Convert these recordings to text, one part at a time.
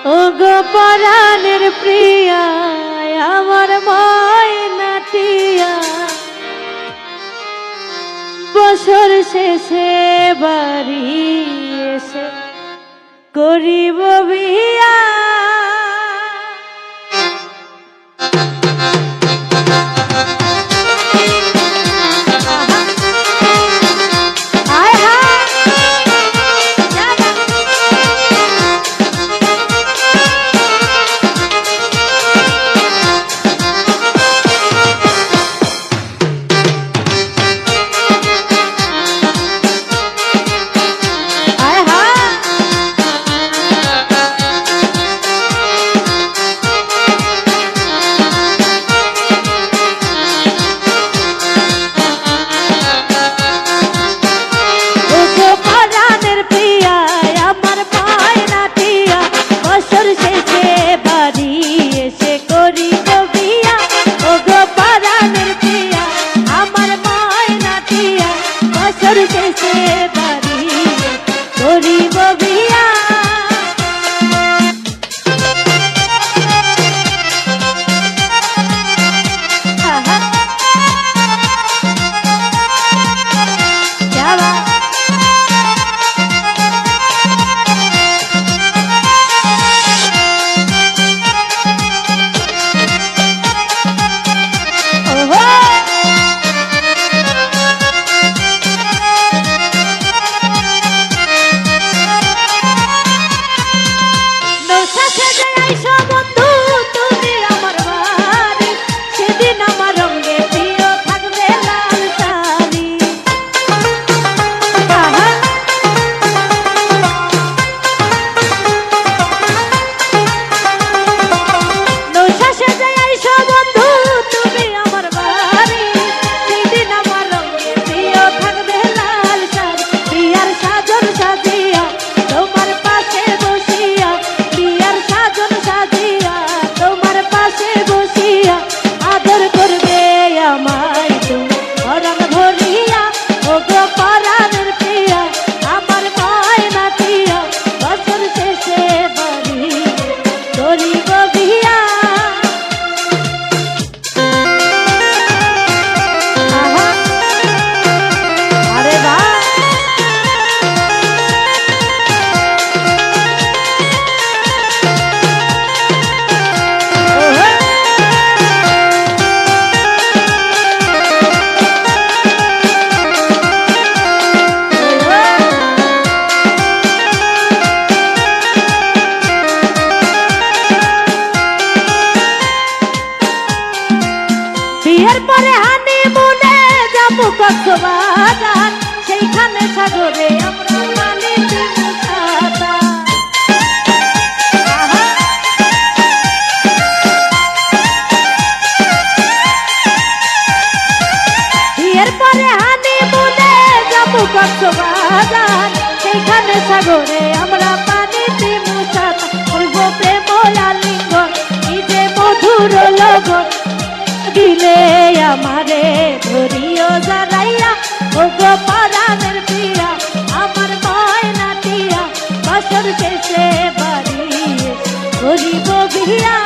ও গো পরাণের প্রিয়া আমার ময়নাটিয়া বছর শেষে বাড়ি এসে করিব বিয়া বিয়ের পরে হানিমুনে যাবো কক্সবাজার সেইখানে সাগরে আমরা পানি দিব সাদা বিয়ের পরে হানিমুনে যাবো কক্সবাজার সেইখানে সাগরে আমরা পানি দিব সাদা করব প্রেম আলিঙ্গন কি যে মধুর লগন দিলে আমারে ধরিও জারাইয়া ও গো পরাণের প্রিয়া আমার ময়নাটিয়া বছর শেষে বাড়ি করিব বিয়া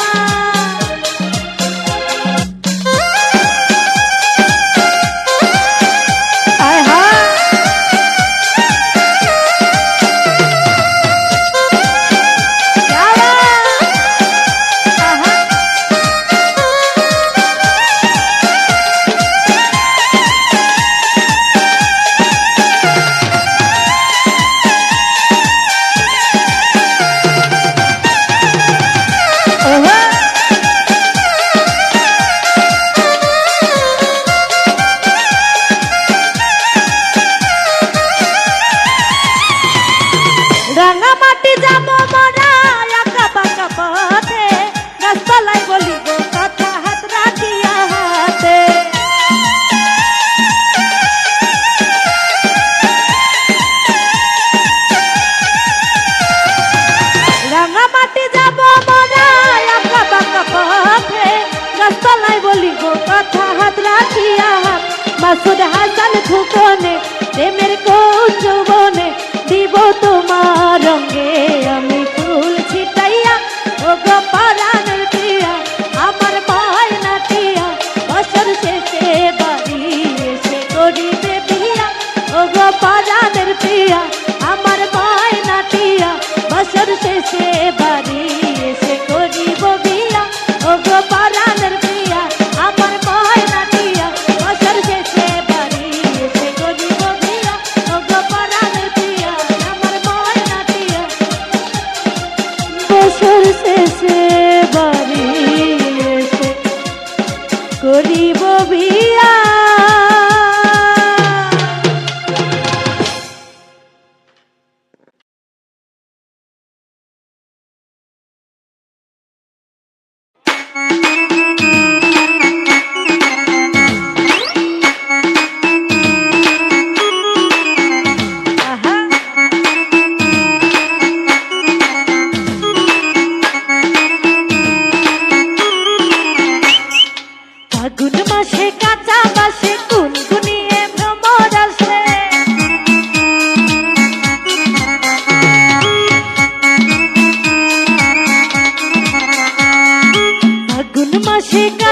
মাসুদ হাসান ফুকনে প্রেমের কোন যৌবনে দিব তোমার রঙে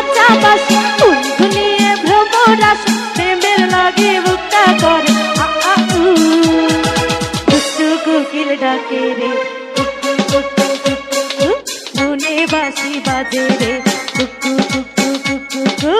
কাঁচা বাসি বন্ধু নিয়ে ভ্রমর আসে প্রেমের লাগে বুকটা করে দুষ্টু কোকিল ডাকে রে মনে বাঁশি বাজে রে কুকু কুকু কুকু কু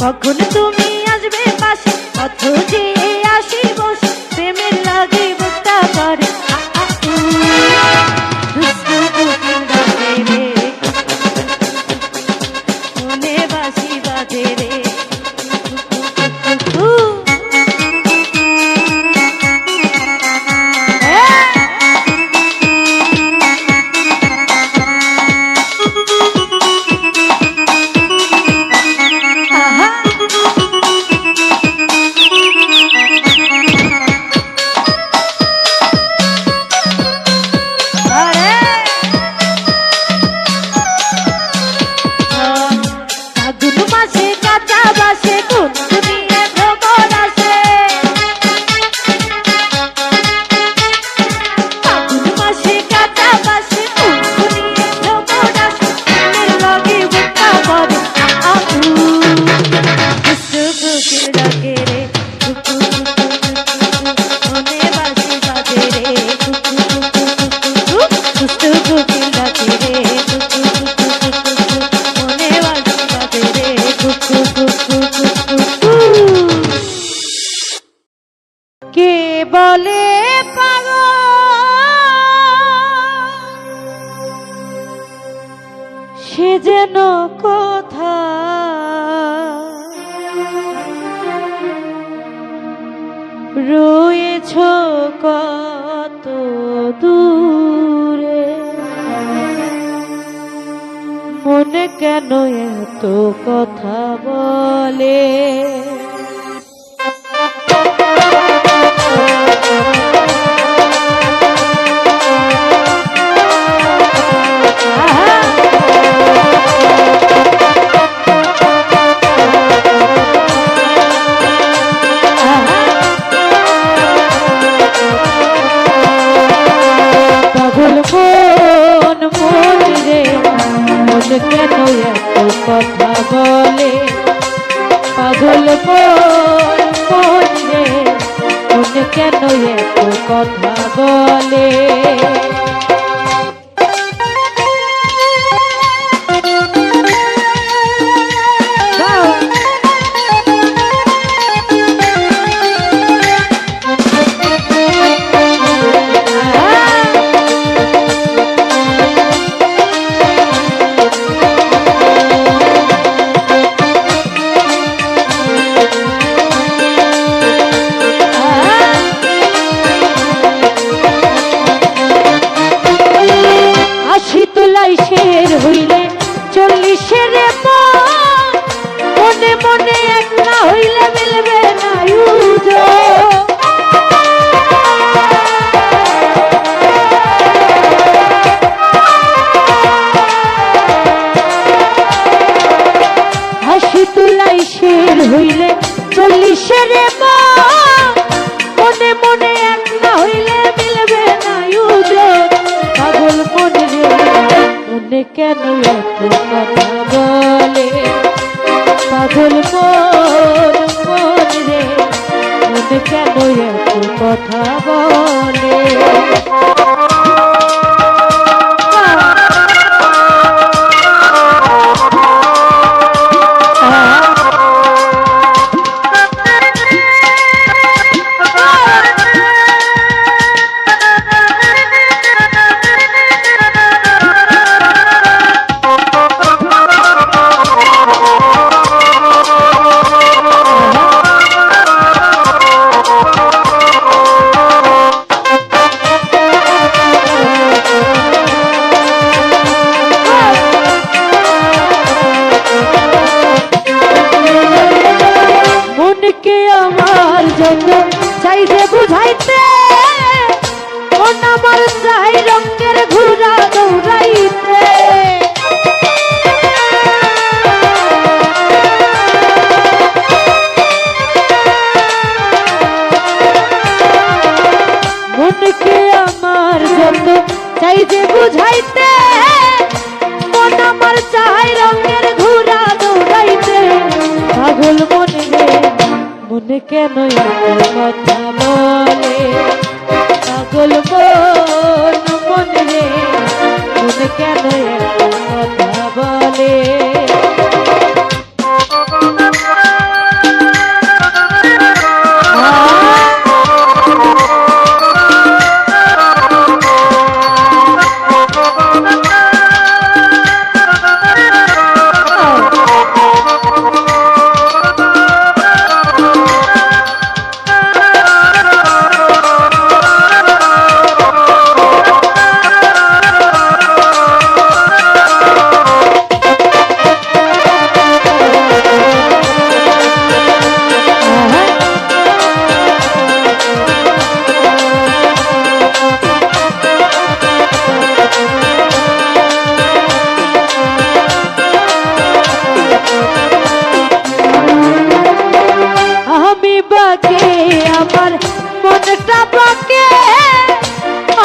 কখন তুমি আসবে পাশে কত যে আসি বসে প্রেমের লাগে বুকটা করে দুষ্টু কোকিল ডাকে রে মনে বাঁশি বাজে রে কে বলে পাগল সে যেন কথা রয়েছ কত দূরে মনে কেন এত কথা বলে কেন এত কথা বলে পাগল মন রে মন কেন এত কথা বলে শের হইলে 40-এর মনে মনে এক না হইলে মিলবে না হাসি তুলাই শের হইলে 40-এর মনে মনে এক না হইলে মিলবে না পাগল মনে রে মনে কেন এত কথা বলে পাগল মন রে মনে কেন এত কথা বলে চাইতে বুঝাইতে মন আমার চাই রঙের ঘুরা দৌড়াইতে মনকে আমার যত চাইতে বুঝাইতে মন আমার চাই রঙের ঘুরা দৌড়াইতে পাগল মনে রে মনে কেন কথা বলে পাগল মনে রে মনে কেন কথা বলে আমার মনটা বাকে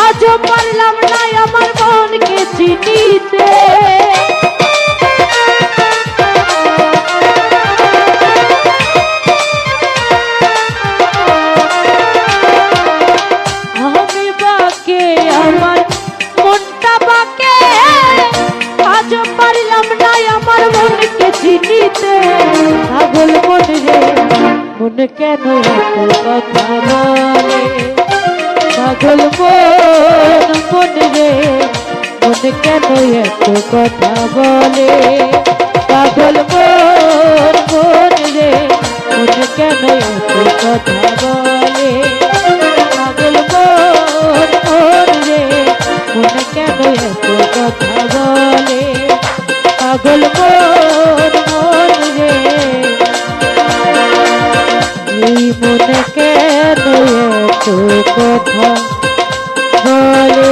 আজ পারলাম না আমার মনকে চিনিতে আমি বাকে আমার মনটা বাকে আজ পারলাম না আমার মনকে চিনিতে পাগল মনে রে মন কেন এত কথা বলে পাগল মন রে মন কেন এত কথা বলে পাগল মন রে মন কেন এত কথা বলে পাগল মন রে মন কেন এত কথা বলে পাগল মন রে মনে কেন এত কথা বলে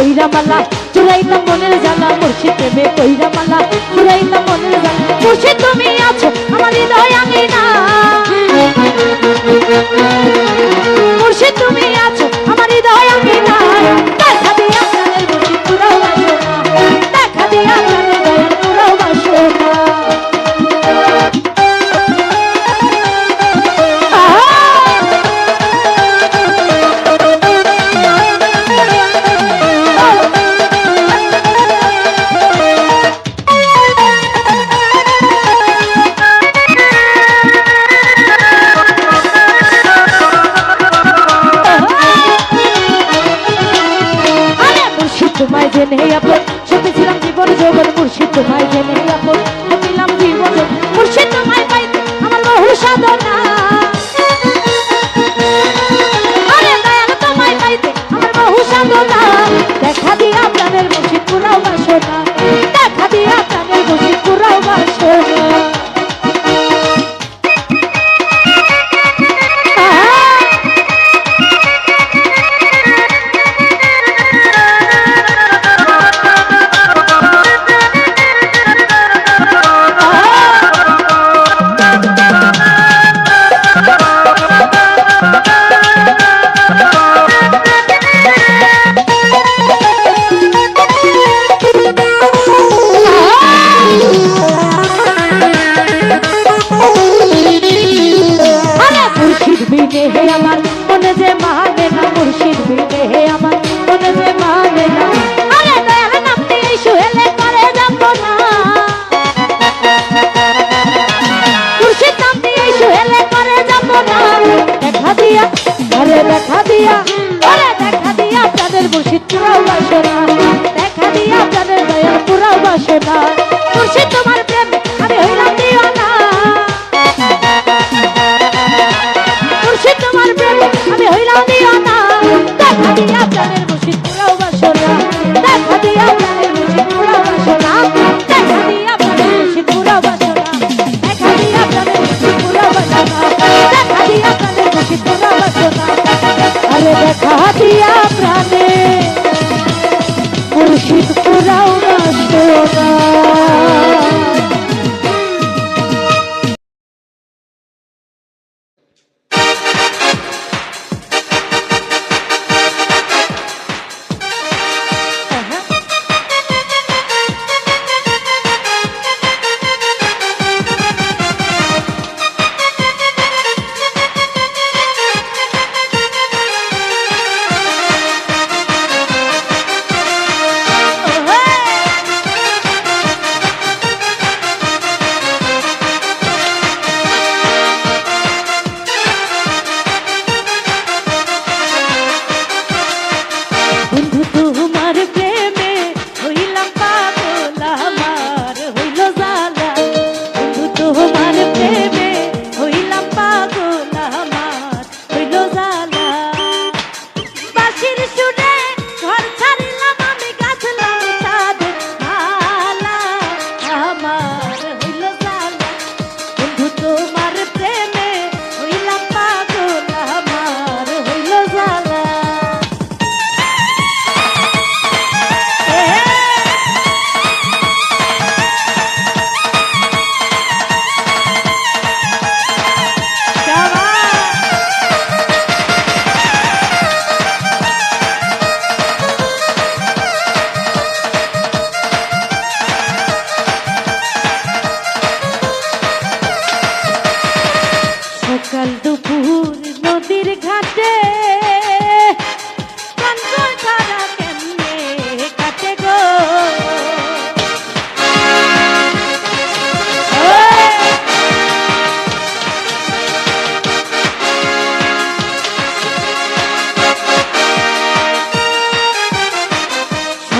কইরা মালা চুরাইলাম মনের জ্বালা মুর্শিদ প্রেমে কইরা মালা চুরাইলাম মনের জ্বালা মুর্শিদ তুমি আছো আমার হৃদয় আঙিনা মুর্শিদ তুমি আছো আমার হৃদয় আঙিনা দেখা দিয়া প্রাণের মুর্শিদ পুরাও বাসনা দেখা দিয়া প্রাণের দয়াল পুরাও বাসনা তোমায় জেনে আপন সতেছিলাম জীবন জগৎ মুর্শিদ তোমায় জেনে আপন সতেছিলাম জীবন মুর্শিদ তোমায় পাইতে আমার বহু সাধনা আরে দয়াল তোমায় পাইতে আমার বহু সাধনা দেখা দিয়া প্রাণের মুর্শিদ পুরাও বাসনা দেখা দিয়া প্রাণের মুর্শিদ পুরাও বাসনা আমার মনে যে মানে না মুর্শিদ বিনে আমার মনে যে মানে না আরে দয়াল নামটি শুয়েলে করে যাব না মুর্শিদ নামটি শুয়েলে করে যাব না দেখা দিয়া আরে দেখা দিয়া আরে দেখা দিয়া প্রাণের মুর্শিদ পুরাও বাসনা দেখা দিয়া প্রাণের দয়াল পুরাও বাসনা মুর্শিদ তোমার প্রেমে আমি হইলাম দিওয়ানা মুর্শিদ তোমার প্রেমে আমি হইলাম দিওয়ানা দেখা দিয়া প্রাণের মুর্শিদ পুরাও বাসনা দেখা দিয়া প্রাণের মুর্শিদ পুরাও বাসনা দেখা দিয়া প্রাণের মুর্শিদ পুরাও বাসনা দেখা দিয়া প্রাণের মুর্শিদ পুরাও বাসনা দেখা দিয়া প্রাণের মুর্শিদ পুরাও বাসনা আরে দেখা দিয়া প্রাণের মুর্শিদ পুরাও বাসনা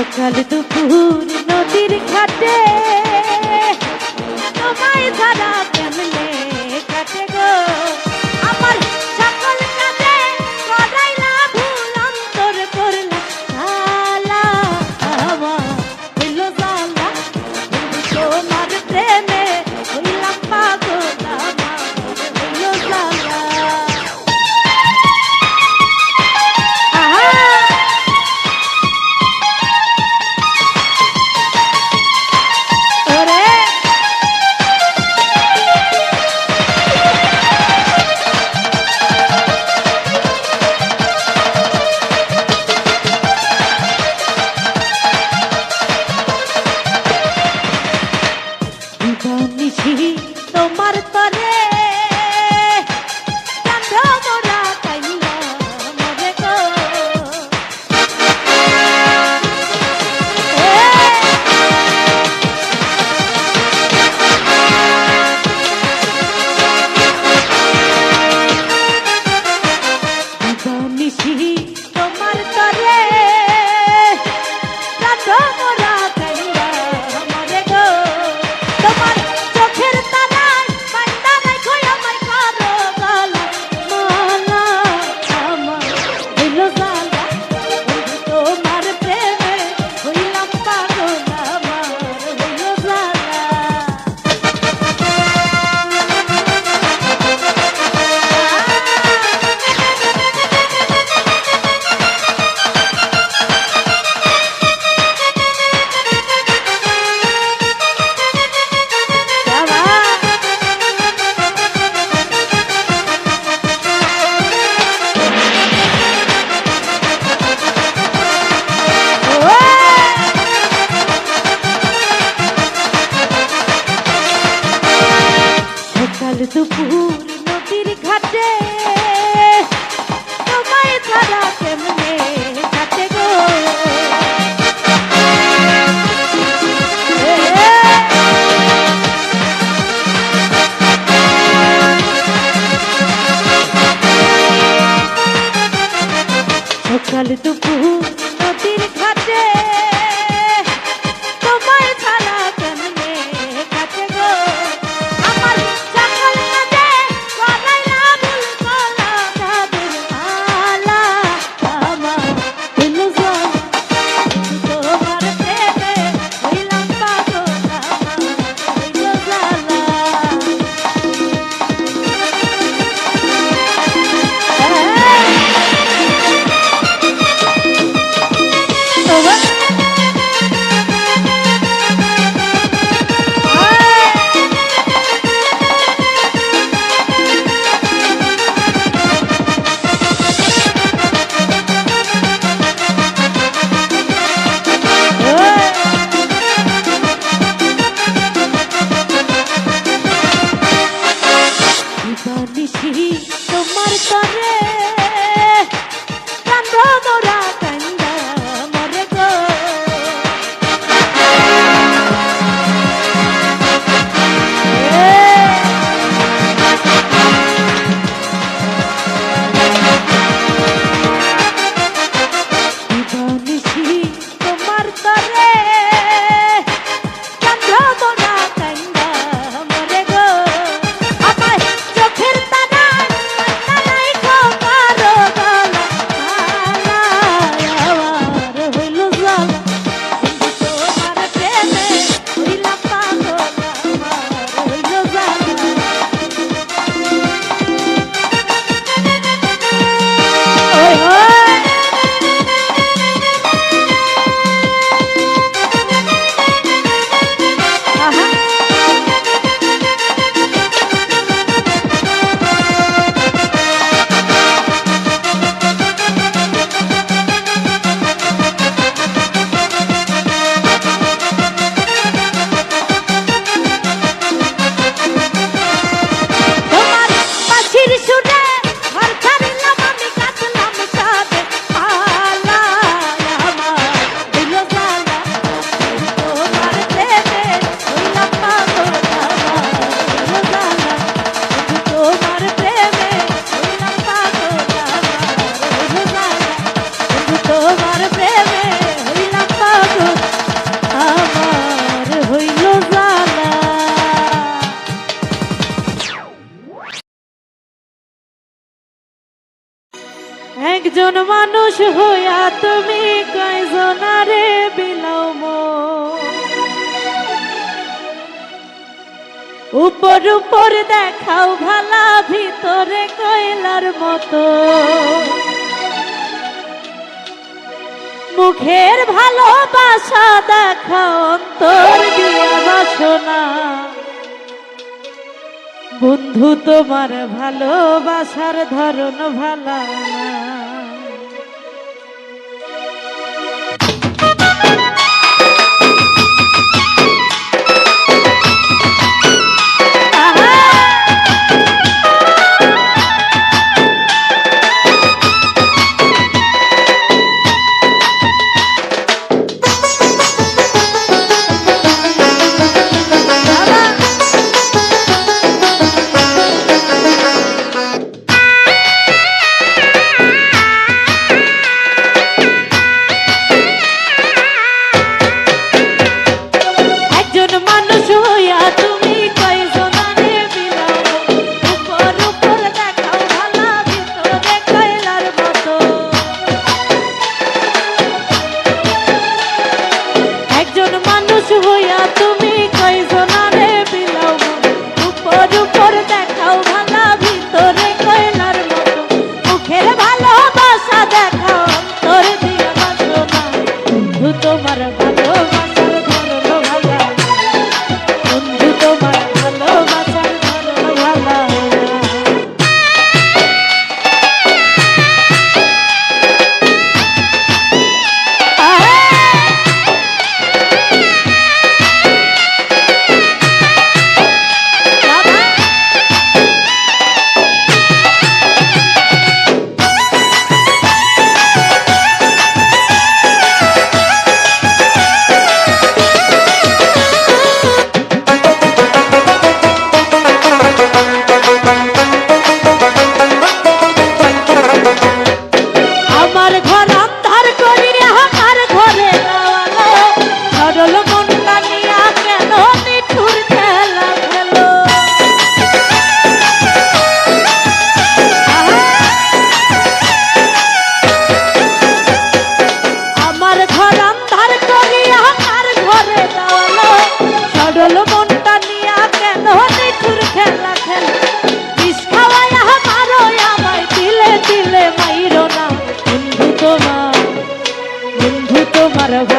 সকাল দুপুর নদীর ঘাটে তোমায় ছাড়া কেমনে কাটে গো আমার সকল কাজে করাইলা ভুল অন্তর করলা শালা আমার হইল জালা তোমার প্রেমে হইলাম পাগল আমার হইল জালা পাখি তোমার তরে চন্দ্রমনা কান্দা মরে গো আমার চোখের তারা নাই কারো গলা আমার হইল জ্বালা তোমার প্রেমে হইলাম পাগল আমার হইল জ্বালা ওই একজন মানুষ হইয়া তুমি কয়জনারে বিলাও উপর উপর দেখাও ভালা ভিতরে কয়লার মতো মুখের ভালোবাসা দেখাও অন্তর দিয়া বাসনা বন্ধু তোমার ভালোবাসার ধরন ভালা তোমার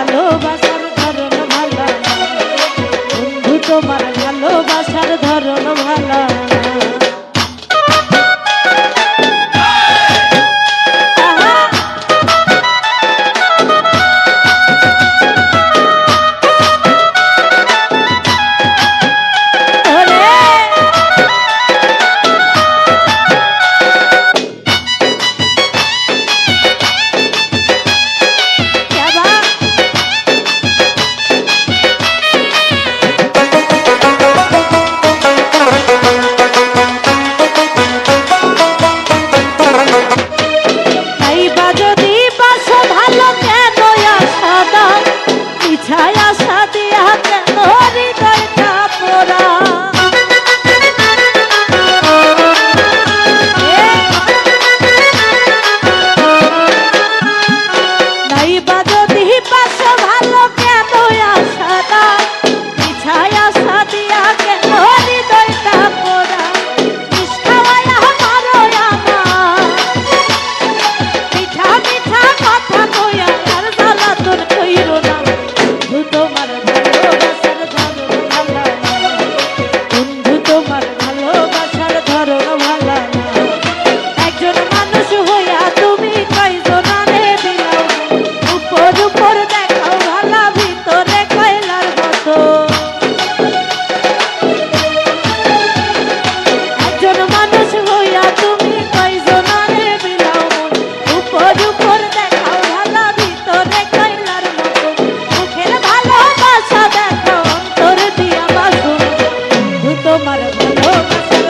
ভালোবাসার ধরন ভালো বন্ধু তোমার ভালোবাসার ধরন ভালো ভালোবাসো